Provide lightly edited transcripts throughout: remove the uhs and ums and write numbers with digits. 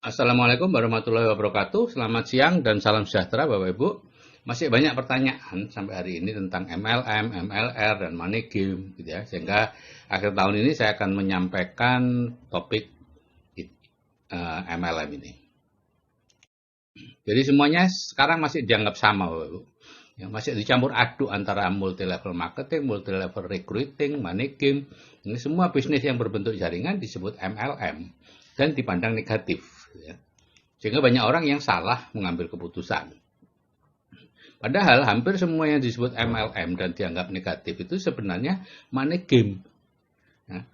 Assalamualaikum warahmatullahi wabarakatuh. Selamat siang dan salam sejahtera Bapak Ibu. Masih banyak pertanyaan sampai hari ini tentang MLM, MLR, dan money game gitu ya. Sehingga akhir tahun ini saya akan menyampaikan topik MLM ini. Jadi semuanya sekarang masih dianggap sama Bapak Ibu. Ya, masih dicampur aduk antara multi level marketing, multi level recruiting, money game. Ini semua bisnis yang berbentuk jaringan disebut MLM dan dipandang negatif. Ya. Sehingga banyak orang yang salah mengambil keputusan. Padahal hampir semua yang disebut MLM dan dianggap negatif itu sebenarnya money game. Ya.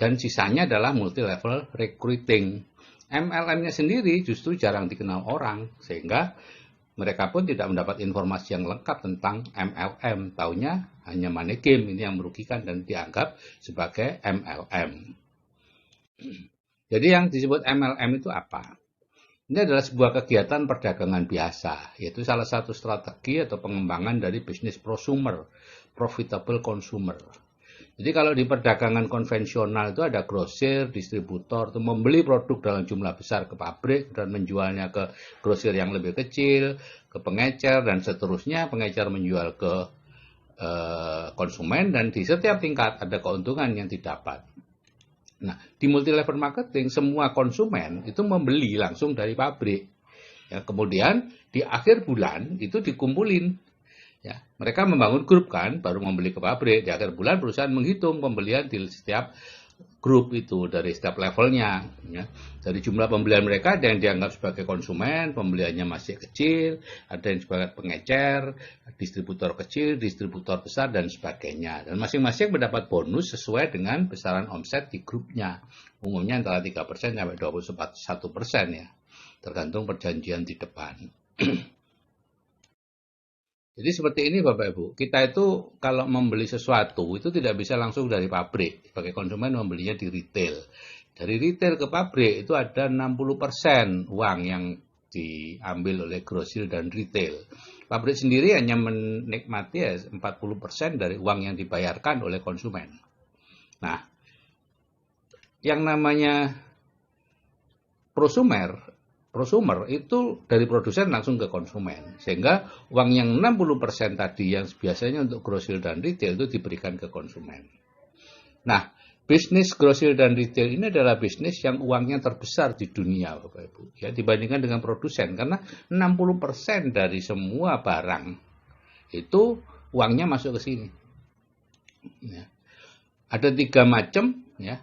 Dan sisanya adalah multi level recruiting. MLM-nya sendiri justru jarang dikenal orang, sehingga mereka pun tidak mendapat informasi yang lengkap tentang MLM. Taunya hanya money game, ini yang merugikan dan dianggap sebagai MLM. Jadi yang disebut MLM itu apa? Ini adalah sebuah kegiatan perdagangan biasa, yaitu salah satu strategi atau pengembangan dari bisnis prosumer, profitable consumer. Jadi kalau di perdagangan konvensional itu ada grosir, distributor, itu membeli produk dalam jumlah besar ke pabrik dan menjualnya ke grosir yang lebih kecil, ke pengecer, dan seterusnya. Pengecer menjual ke konsumen, dan di setiap tingkat ada keuntungan yang didapat. Nah, di multi level marketing semua konsumen itu membeli langsung dari pabrik. Ya, kemudian di akhir bulan itu dikumpulin. Ya, mereka membangun grup kan, baru membeli ke pabrik. Di akhir bulan perusahaan menghitung pembelian di setiap grup itu dari setiap levelnya. Ya. Dari jumlah pembelian mereka ada yang dianggap sebagai konsumen, pembeliannya masih kecil, ada yang sebagai pengecer, distributor kecil, distributor besar, dan sebagainya. Dan masing-masing mendapat bonus sesuai dengan besaran omset di grupnya. Umumnya antara 3% sampai 21% ya, tergantung perjanjian di depan. Jadi seperti ini Bapak Ibu, kita itu kalau membeli sesuatu itu tidak bisa langsung dari pabrik. Sebagai konsumen membelinya di retail. Dari retail ke pabrik itu ada 60% uang yang diambil oleh grosir dan retail. Pabrik sendiri hanya menikmati 40% dari uang yang dibayarkan oleh konsumen. Nah, yang namanya prosumer itu dari produsen langsung ke konsumen. Sehingga uang yang 60% tadi yang biasanya untuk grosir dan retail itu diberikan ke konsumen. Nah, bisnis grosir dan retail ini adalah bisnis yang uangnya terbesar di dunia Bapak Ibu. Ya, dibandingkan dengan produsen. Karena 60% dari semua barang itu uangnya masuk ke sini. Ya. Ada 3 macam ya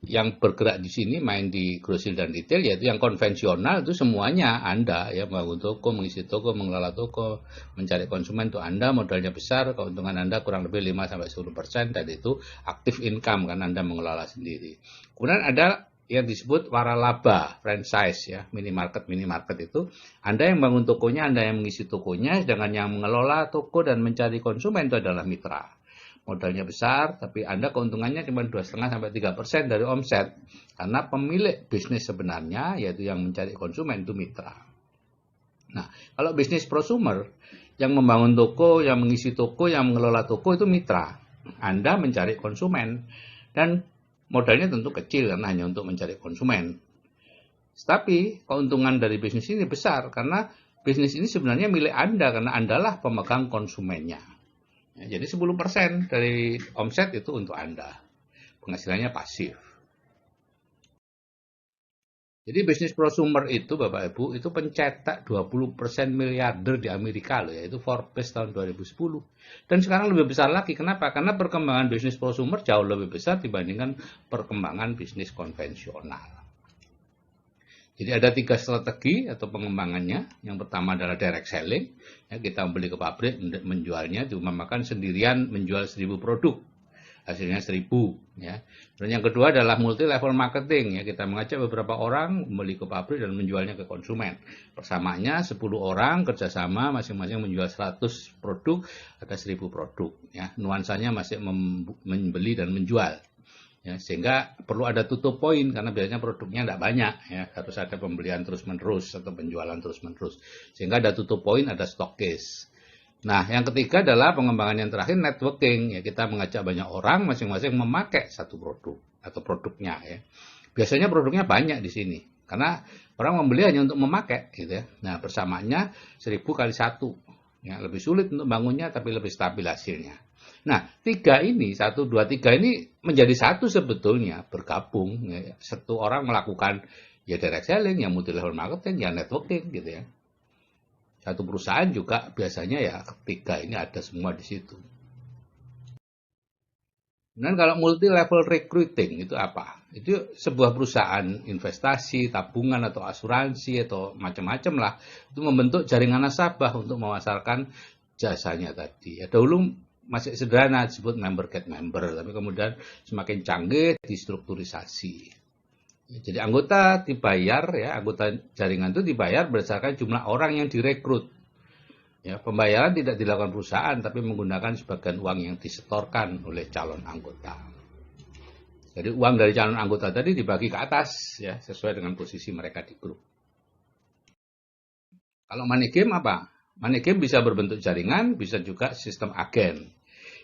yang bergerak di sini, main di grosir dan retail, yaitu yang konvensional itu semuanya Anda ya, membangun toko, mengisi toko, mengelola toko, mencari konsumen itu Anda, modalnya besar, keuntungan Anda kurang lebih 5-10%, dan itu aktif income kan Anda mengelola sendiri. Kemudian ada yang disebut waralaba, franchise ya, minimarket itu Anda yang bangun tokonya, Anda yang mengisi tokonya, sedangkan yang mengelola toko dan mencari konsumen itu adalah mitra. Modalnya besar, tapi Anda keuntungannya cuma 2,5-3% dari omset. Karena pemilik bisnis sebenarnya, yaitu yang mencari konsumen, itu mitra. Nah, kalau bisnis prosumer, yang membangun toko, yang mengisi toko, yang mengelola toko, itu mitra. Anda mencari konsumen. Dan modalnya tentu kecil, karena hanya untuk mencari konsumen. Tapi, keuntungan dari bisnis ini besar, karena bisnis ini sebenarnya milik Anda, karena Andalah pemegang konsumennya. Ya, jadi 10% dari omset itu untuk Anda. Penghasilannya pasif. Jadi bisnis prosumer itu Bapak Ibu itu pencetak 20% miliarder di Amerika loh, yaitu Forbes tahun 2010. Dan sekarang lebih besar lagi. Kenapa? Karena perkembangan bisnis prosumer jauh lebih besar dibandingkan perkembangan bisnis konvensional. Jadi ada 3 strategi atau pengembangannya. Yang pertama adalah direct selling. Ya, kita membeli ke pabrik, menjualnya, cuma makan sendirian menjual 1000 produk. Hasilnya 1000. Ya. Dan yang kedua adalah multi level marketing. Ya, kita mengajak beberapa orang membeli ke pabrik dan menjualnya ke konsumen. Persamaannya 10 orang kerjasama masing-masing menjual 100 produk, ada 1000 produk. Ya. Nuansanya masih membeli dan menjual. Ya, sehingga perlu ada tutup poin karena biasanya produknya tidak banyak ya, harus ada pembelian terus-menerus atau penjualan terus-menerus, sehingga ada tutup poin, ada stokis. Nah, yang ketiga adalah pengembangan yang terakhir, networking ya, kita mengajak banyak orang masing-masing memakai satu produk atau produknya ya. Biasanya produknya banyak di sini Karena orang membeli hanya untuk memakai, gitu ya. Nah, persamaannya 1000 kali 1. Ya, lebih sulit untuk bangunnya, tapi lebih stabil hasilnya. Nah, 3 ini, 1, 2, 3 ini menjadi satu sebetulnya, bergabung. Ya. Satu orang melakukan ya direct selling, ya multi level marketing, ya networking, gitu ya. Satu perusahaan juga biasanya ya ketiga ini ada semua di situ. Dan kalau multi level recruiting itu apa? Itu sebuah perusahaan investasi, tabungan atau asuransi atau macam-macam lah. Itu membentuk jaringan nasabah untuk memasarkan jasanya tadi. Ya dahulu masih sederhana disebut member get member, tapi kemudian semakin canggih distrukturisasi. Ya, jadi anggota dibayar ya, anggota jaringan itu dibayar berdasarkan jumlah orang yang direkrut. Ya, pembayaran tidak dilakukan perusahaan, tapi menggunakan sebagian uang yang disetorkan oleh calon anggota. Jadi uang dari calon anggota tadi dibagi ke atas, ya, sesuai dengan posisi mereka di grup. Kalau money game apa? Money game bisa berbentuk jaringan, bisa juga sistem agen.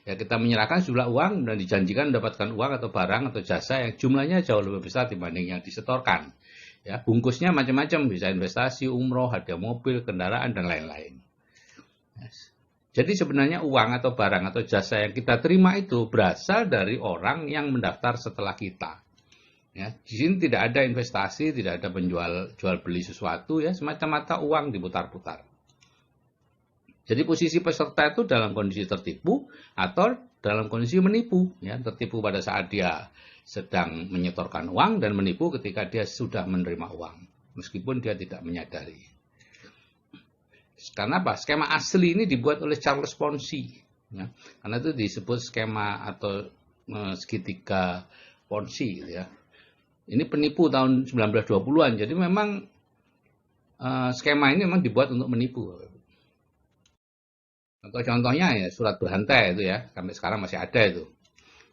Ya, kita menyerahkan sejumlah uang dan dijanjikan mendapatkan uang atau barang atau jasa yang jumlahnya jauh lebih besar dibanding yang disetorkan. Ya, bungkusnya macam-macam, bisa investasi, umroh, hadiah mobil, kendaraan, dan lain-lain. Jadi sebenarnya uang atau barang atau jasa yang kita terima itu berasal dari orang yang mendaftar setelah kita. Ya, di sini tidak ada investasi, tidak ada jual beli sesuatu, ya, semata-mata uang diputar-putar. Jadi posisi peserta itu dalam kondisi tertipu atau dalam kondisi menipu. Ya, tertipu pada saat dia sedang menyetorkan uang dan menipu ketika dia sudah menerima uang, meskipun dia tidak menyadari. Karena apa? Skema asli ini dibuat oleh Charles Ponzi. Ya, karena itu disebut skema atau segitiga Ponzi. Gitu ya. Ini penipu tahun 1920-an. Jadi memang skema ini memang dibuat untuk menipu. Contohnya ya surat berhantai itu ya, sampai sekarang masih ada itu.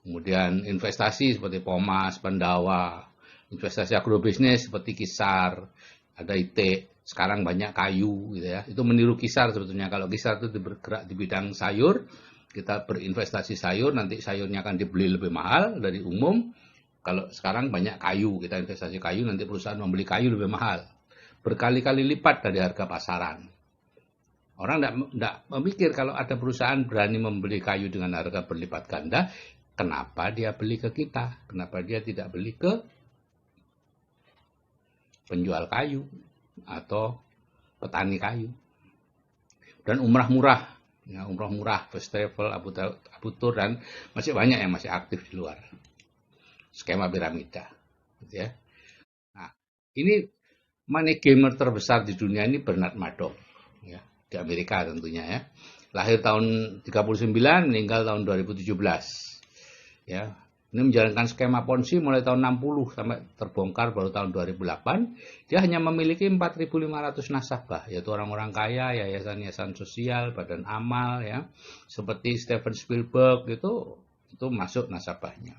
Kemudian investasi seperti Pomas, Pendawa, investasi agrobisnis seperti Kisar, ada IT, sekarang banyak Kayu gitu ya. Itu meniru Kisar sebetulnya. Kalau Kisar itu bergerak di bidang sayur, kita berinvestasi sayur, nanti sayurnya akan dibeli lebih mahal dari umum. Kalau sekarang banyak Kayu, kita investasi kayu, nanti perusahaan membeli kayu lebih mahal. Berkali-kali lipat dari harga pasaran. Orang tidak memikir kalau ada perusahaan berani membeli kayu dengan harga berlipat ganda, kenapa dia beli ke kita? Kenapa dia tidak beli ke penjual kayu atau petani kayu? Dan umrah murah, ya, umrah murah, first travel, Abu Tur, dan masih banyak yang masih aktif di luar. Skema piramida. Gitu ya. Nah, ini money gamer terbesar di dunia ini Bernard Madoff. Ya. Di Amerika tentunya ya. Lahir tahun 39, meninggal tahun 2017. Ya. Ini menjalankan skema Ponzi mulai tahun 60 sampai terbongkar baru tahun 2008. Dia hanya memiliki 4.500 nasabah, yaitu orang-orang kaya, yayasan-yayasan sosial, badan amal ya. Seperti Steven Spielberg itu masuk nasabahnya.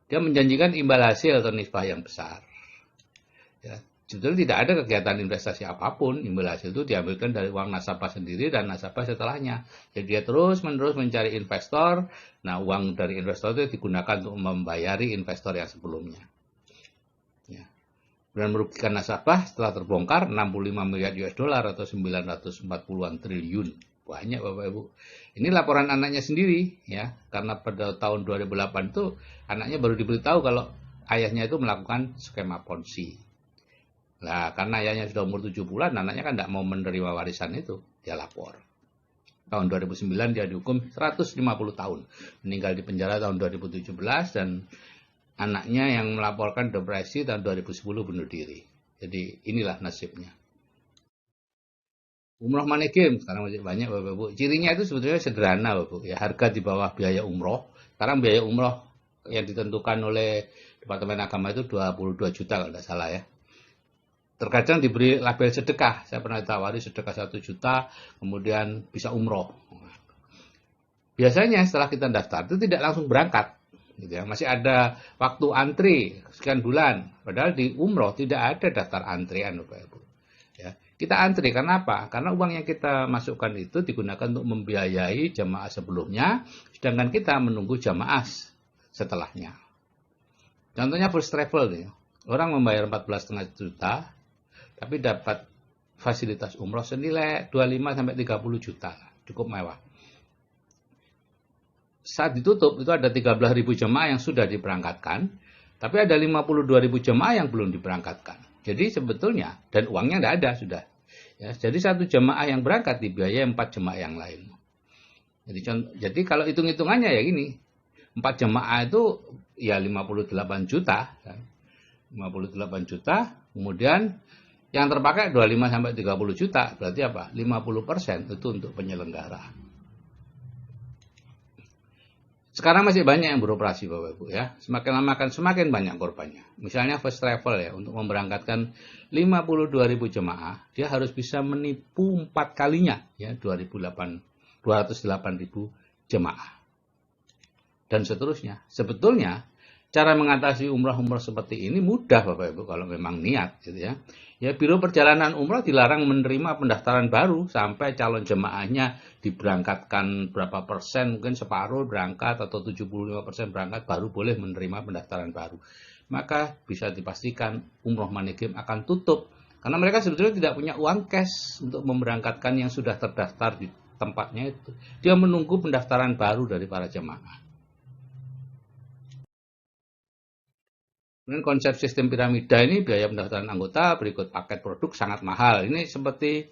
Dia menjanjikan imbal hasil atau nisbah yang besar. Ya. Sebetulnya tidak ada kegiatan investasi apapun, imbal hasil itu diambilkan dari uang nasabah sendiri dan nasabah setelahnya. Jadi dia terus-menerus mencari investor, nah uang dari investor itu digunakan untuk membayari investor yang sebelumnya. Ya. Dan merugikan nasabah setelah terbongkar 65 miliar US dollar atau 940-an triliun. Banyak Bapak Ibu. Ini laporan anaknya sendiri, ya, karena pada tahun 2008 itu anaknya baru diberitahu kalau ayahnya itu melakukan skema Ponzi. Nah, karena ayahnya sudah umur 7 bulan, anaknya kan tidak mau menerima warisan itu. Dia lapor. Tahun 2009 dia dihukum 150 tahun. Meninggal di penjara tahun 2017 dan anaknya yang melaporkan depresi tahun 2010 bunuh diri. Jadi inilah nasibnya. Umroh money game sekarang masih banyak Bapak Ibu. Cirinya itu sebetulnya sederhana Bapak Ibu. Ya, harga di bawah biaya umroh. Sekarang biaya umroh yang ditentukan oleh Departemen Agama itu 22 juta kalau tidak salah ya. Terkadang diberi label sedekah. Saya pernah ditawari sedekah 1 juta, kemudian bisa umroh. Biasanya setelah kita daftar itu tidak langsung berangkat. Gitu ya. Masih ada waktu antri sekian bulan. Padahal di umroh tidak ada daftar antrian Bapak Ibu. Ya. Kita antri karena apa? Karena uang yang kita masukkan itu digunakan untuk membiayai jamaah sebelumnya, sedangkan kita menunggu jamaah setelahnya. Contohnya first travel nih. Orang membayar 14,5 juta, tapi dapat fasilitas umroh senilai 25 sampai 30 juta, cukup mewah. Saat ditutup itu ada 13.000 jemaah yang sudah diberangkatkan, tapi ada 52.000 jemaah yang belum diberangkatkan. Jadi sebetulnya, dan uangnya tidak ada sudah. Ya, jadi satu jemaah yang berangkat dibiayai 4 jemaah yang lain. Jadi kalau hitung-hitungannya ya gini, 4 jemaah itu ya 58 juta. Kan? 58 juta, kemudian yang terpakai 25 sampai 30 juta, berarti apa? 50% itu untuk penyelenggara. Sekarang masih banyak yang beroperasi Bapak Ibu ya. Semakin lama akan semakin banyak korbannya. Misalnya First Travel ya, untuk memberangkatkan 52.000 jemaah, dia harus bisa menipu 4 kalinya ya, 208.000 jemaah. Dan seterusnya. Sebetulnya cara mengatasi umrah-umrah seperti ini mudah Bapak Ibu kalau memang niat gitu ya. Ya, Biro Perjalanan Umrah dilarang menerima pendaftaran baru sampai calon jemaahnya diberangkatkan berapa persen, mungkin separuh berangkat atau 75% berangkat, baru boleh menerima pendaftaran baru. Maka bisa dipastikan umroh Money Game akan tutup karena mereka sebetulnya tidak punya uang cash untuk memberangkatkan yang sudah terdaftar di tempatnya itu. Dia menunggu pendaftaran baru dari para jemaah. Kemudian konsep sistem piramida ini biaya pendaftaran anggota berikut paket produk sangat mahal. Ini seperti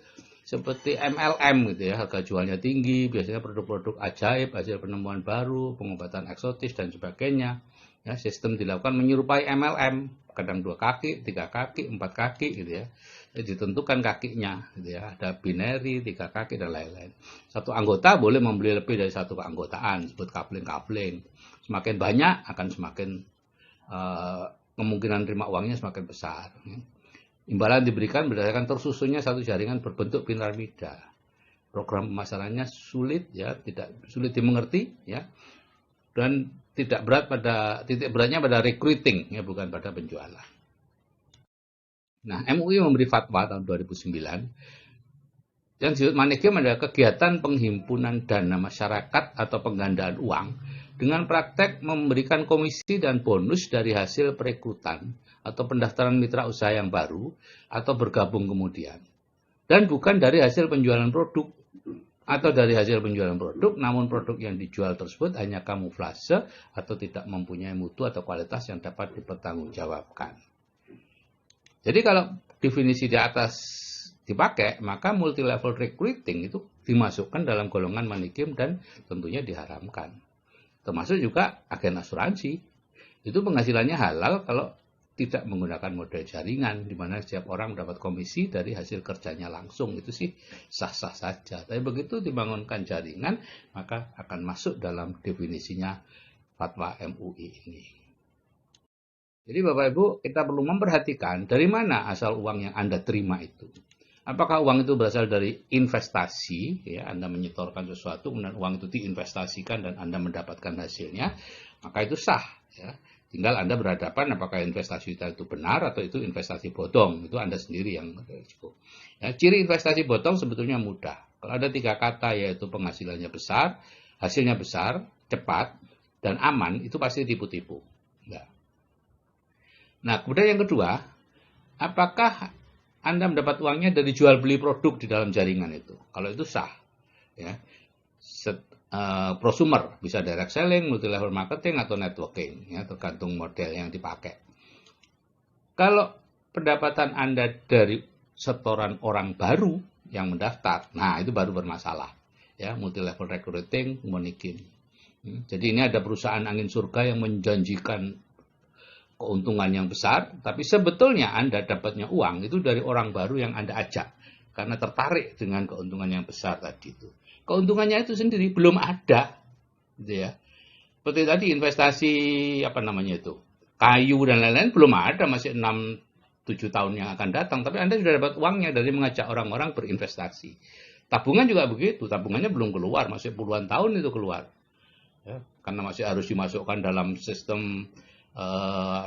MLM gitu ya, harga jualnya tinggi, biasanya produk-produk ajaib, hasil penemuan baru, pengobatan eksotis dan sebagainya. Ya, sistem dilakukan menyerupai MLM, kadang 2 kaki, 3 kaki, 4 kaki gitu ya. Ditentukan kakinya gitu ya, ada binary, 3 kaki dan lain-lain. Satu anggota boleh membeli lebih dari satu keanggotaan, disebut coupling. Semakin banyak akan semakin kemungkinan terima uangnya semakin besar. Imbalan diberikan berdasarkan tersusunnya satu jaringan berbentuk piramida. Program pemasarannya sulit ya, tidak sulit dimengerti ya, dan tidak berat pada titik beratnya pada recruiting ya, bukan pada penjualan. Nah, MUI memberi fatwa tahun 2009 yang disebut Money Game adalah kegiatan penghimpunan dana masyarakat atau penggandaan uang dengan praktek memberikan komisi dan bonus dari hasil perekrutan atau pendaftaran mitra usaha yang baru atau bergabung kemudian. Dan bukan dari hasil penjualan produk atau dari hasil penjualan produk, namun produk yang dijual tersebut hanya kamuflase atau tidak mempunyai mutu atau kualitas yang dapat dipertanggungjawabkan. Jadi kalau definisi di atas dipakai, maka multi level recruiting itu dimasukkan dalam golongan money game dan tentunya diharamkan. Termasuk juga agen asuransi. Itu penghasilannya halal kalau tidak menggunakan model jaringan, di mana setiap orang mendapat komisi dari hasil kerjanya langsung. Itu sih sah-sah saja. Tapi begitu dibangunkan jaringan, maka akan masuk dalam definisinya fatwa MUI ini. Jadi Bapak Ibu, kita perlu memperhatikan dari mana asal uang yang Anda terima itu. Apakah uang itu berasal dari investasi, ya, Anda menyetorkan sesuatu, kemudian uang itu diinvestasikan dan Anda mendapatkan hasilnya, maka itu sah. Ya. Tinggal Anda berhadapan apakah investasi itu benar atau itu investasi bodong. Itu Anda sendiri yang berisiko. Ya, ciri investasi bodong sebetulnya mudah. Kalau ada 3 kata yaitu penghasilannya besar, hasilnya besar, cepat, dan aman, itu pasti tipu-tipu. Ya. Nah, kemudian yang kedua, apakah Anda mendapat uangnya dari jual beli produk di dalam jaringan itu? Kalau itu sah, ya. Prosumer bisa direct selling, multi level marketing atau networking, ya, tergantung model yang dipakai. Kalau pendapatan Anda dari setoran orang baru yang mendaftar, nah itu baru bermasalah, ya, multi level recruiting, money game. Jadi ini ada perusahaan angin surga yang menjanjikan keuntungan yang besar, tapi sebetulnya Anda dapatnya uang itu dari orang baru yang Anda ajak karena tertarik dengan keuntungan yang besar tadi itu. Keuntungannya itu sendiri belum ada, gitu ya. Seperti tadi investasi kayu dan lain-lain belum ada, masih 6-7 tahun yang akan datang, tapi Anda sudah dapat uangnya dari mengajak orang-orang berinvestasi. Tabungan juga begitu, tabungannya belum keluar, masih puluhan tahun itu keluar, ya, karena masih harus dimasukkan dalam sistem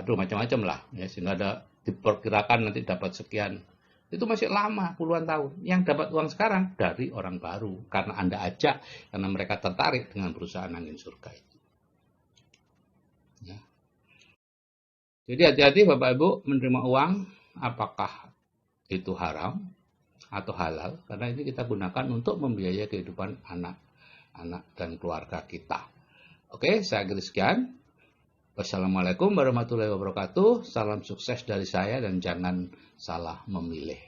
macam-macam lah, ya, sehingga ada diperkirakan nanti dapat sekian. Itu masih lama, puluhan tahun. Yang dapat uang sekarang dari orang baru karena Anda ajak, karena mereka tertarik dengan perusahaan angin surga itu. Ya. Jadi hati-hati Bapak Ibu menerima uang, apakah itu haram atau halal, karena ini kita gunakan untuk membiayai kehidupan anak-anak dan keluarga kita. Oke, saya akhiri sekian. Wassalamualaikum warahmatullahi wabarakatuh. Salam sukses dari saya dan jangan salah memilih.